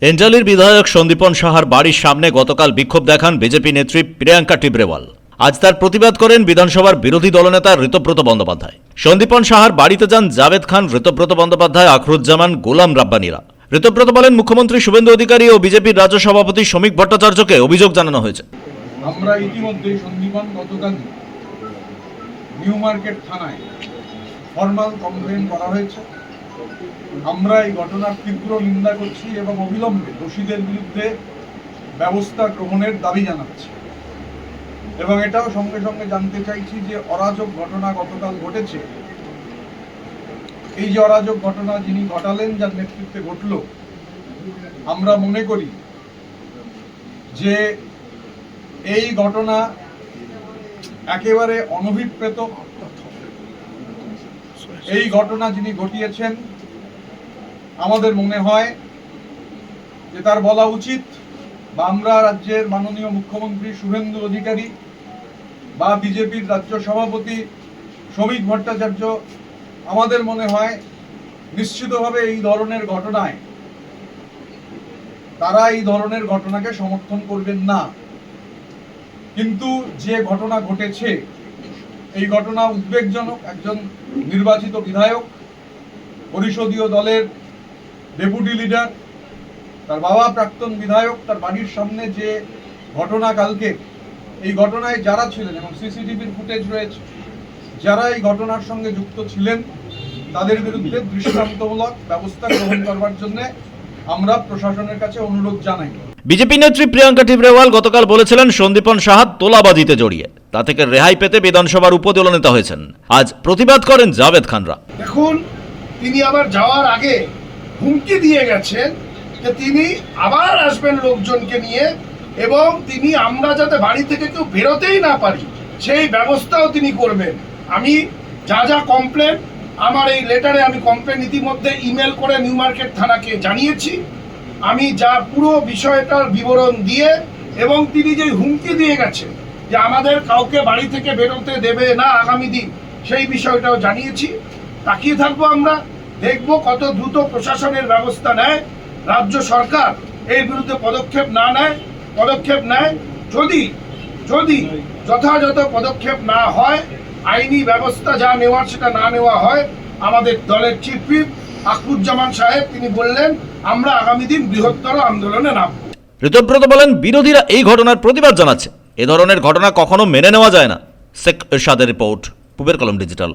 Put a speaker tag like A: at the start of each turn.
A: এঞ্জালির বিধায়ক সন্দীপন সাহার বাড়ির সামনে গতকাল বিক্ষোভ দেখান বিজেপি নেত্রী প্রিয়াঙ্কা টিবরেওয়াল। আজ তার প্রতিবাদ করেন বিধানসভার বিরোধী দলনেতা ঋতব্রত বন্দ্যোপাধ্যায়। সন্দীপন সাহার বাড়িতে যান জাভেদ খান, ঋতব্রত বন্দ্যোপাধ্যায়, আখরুজ্জামান, গোলাম রাব্বানীরা। ঋতব্রত বলেন, মুখ্যমন্ত্রী শুভেন্দু অধিকারী ও বিজেপির রাজ্য সভাপতি শ্রমিক ভট্টাচার্যকে অভিযোগ জানানো হয়েছে।
B: আমরা ইতিমধ্যে সন্দীপন গতকাল নিউ মার্কেট থানায় ফর্মাল কমপ্লেন করা হয়েছে। আমরা এই ঘটনার তীব্র নিন্দা করছি এবং অবিলম্বে দোষীদের বিরুদ্ধে ব্যবস্থা গ্রহণের দাবি জানাচ্ছি। এবং এটাও সঙ্গে সঙ্গে জানতে চাইছি যে অরাজক ঘটনা গতকাল ঘটেছে, এই যে অরাজক ঘটনা যিনি ঘটালেন, যার নেতৃত্বে ঘটল, আমরা মনে করি যে এই ঘটনা একেবারে অনভিপ্রেত। এই ঘটনা যিনি ঘটিয়েছেন, আমাদের মনে হয় যে তার বলা উচিত বাংলা রাজ্যের মাননীয় মুখ্যমন্ত্রী শুভেন্দু অধিকারী বা বিজেপির রাজ্য সভাপতি শ্রমিক ভট্টাচার্য। আমাদের মনে হয় নিশ্চিতভাবে এই ধরনের ঘটনায় তারা এই ধরনের ঘটনাকে সমর্থন করবেন না। কিন্তু যে ঘটনা ঘটেছে, এই ঘটনা উদ্বেগজনক। একজন নির্বাচিত বিধায়ক, পরিষদীয় দলের ডেপুটি লিডার, তার বাবা প্রাক্তন বিধায়ক, তার বাড়ির সামনে যে ঘটনা কালকে, এই ঘটনায় যারা ছিলেন এবং সিসিটিভির ফুটেজ রয়েছে, যারা এই ঘটনার সঙ্গে যুক্ত ছিলেন, তাদের বিরুদ্ধে দৃষ্টান্তমূলক ব্যবস্থা গ্রহণ করবার জন্য আমরা প্রশাসনের কাছে অনুরোধ জানাই।
A: বিজেপি নেত্রী প্রিয়াঙ্কা টিবরেওয়াল গতকাল বলেছিলেন, সন্দীপন সাহা তোলাবাজিতে জড়িয়ে তা থেকে রেহাই পেতে বিধানসভার উপদলনেতা হয়েছেন। আজ প্রতিবাদ করেন জাভেদ খানরা।
C: দেখুন, তিনি আবার যাওয়ার আগে হুমকি দিয়ে গেছেন যে তিনি আবার আসবেন লোকজনকে নিয়ে, এবং তিনি আমরা যাতে বাড়ি থেকে কেউ বেরোতেই না পারি সেই ব্যবস্থাও তিনি করবেন। আমি যা যা কমপ্লেন, আমার এই লেটারে আমি কমপ্লেন ইতিমধ্যে ইমেল করে নিউ মার্কেট থানাকে জানিয়েছি। আমি যা পুরো বিষয়টার বিবরণ দিয়ে, এবং তিনি যে হুমকি দিয়ে গেছেন যে আমাদের কাউকে বাড়ি থেকে বেরোতে দেবে না আগামী দিন, সেই বিষয়টাও জানিয়েছি। তাকিয়ে থাকবো, আমরা দেখব কত দ্রুত প্রশাসনের ব্যবস্থা নেয়। রাজ্য সরকার এর বিরুদ্ধে পদক্ষেপ নেয়। যদি যথাযথ পদক্ষেপ না হয়, আইনি ব্যবস্থা যা নেওয়ার সেটা না নেওয়া হয়, আমাদের দলের চিফ হুইপ আখরুজ্জামান সাহেব তিনি বললেন আমরা আগামী দিন বৃহত্তর আন্দোলনে নামব।
A: ঋতব্রত বলেন, বিরোধীরা এই ঘটনার প্রতিবাদ জানাচ্ছে। এ ধরনের ঘটনা কখনো মেনে নেওয়া যায় না। শেখ এরশাদের রিপোর্ট, পূবের কলম ডিজিটাল।